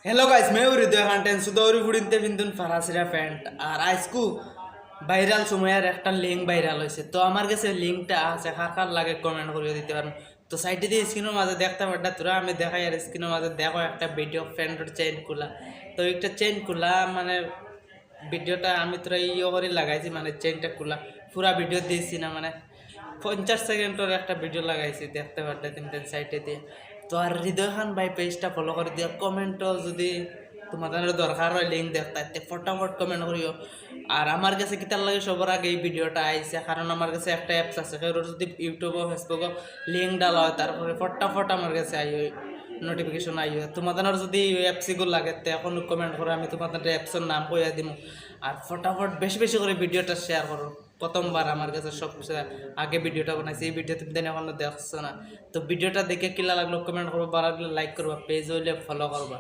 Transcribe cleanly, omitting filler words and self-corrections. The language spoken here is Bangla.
हेलो गाइस मैं हृदय कंटेंट सुदौरी ফুড়িনতে বিন্দুন ফারাসিরা প্যান্ট আর আজকু ভাইরাল সময়ের একটা লিঙ্ক ভাইরাল হয়েছে তো আমার কাছে লিঙ্কটা আছে কার কার লাগে কমেন্ট করে দিতে পারেন তো সাইডে দিয়ে স্ক্রিনের মাঝে দেখতে পারটা তোরা আমি দেখাই আর স্ক্রিনের মাঝে দেখো একটা ভিডিও ফ্রেন্ডের চেঞ্জ করলা তো একটা চেঞ্জ করলা মানে ভিডিওটা আমি তোরা ইয়ে করে লাগাইছি মানে চেনটা খোলা পুরা ভিডিও দিয়েছি না মানে 50 সেকেন্ডের একটা ভিডিও লাগাইছি দেখতে পারতে তিনটে সাইডে দিয়ে তো আর হৃদয় খান ভাই পেজটা ফলো করে দিও কমেন্টও যদি তোমাদের দরকার হয় লিঙ্ক দেখতে ফটাফট কমেন্ট করিও আর আমার কাছে কিতার লাগে সবার আগে এই ভিডিওটা আইছে কারণ আমার কাছে একটা অ্যাপস আছে যদি ইউটিউব ও ফেসবুক লিঙ্ক ডালা হয় তারপরে ফটাফট আমার কাছে আই নোটিফিকেশন আই তোমাদের যদি অ্যাপসিগুলো লাগে তো এখন কমেন্ট করো আমি তোমাদের অ্যাপসের নাম কইয়া দিব আর ফটাফট বেশি বেশি করে ভিডিওটা শেয়ার করো প্রথমবার আমার কাছে সবচেয়ে আগে ভিডিওটা বানাইছি এই ভিডিও তুমি দেন এখনো দেখছো না তো ভিডিওটা দেখে কিলা লাগলো কমেন্ট করবো ভালো লাগলে লাইক করবা পেজ হইলে ফলো করবা।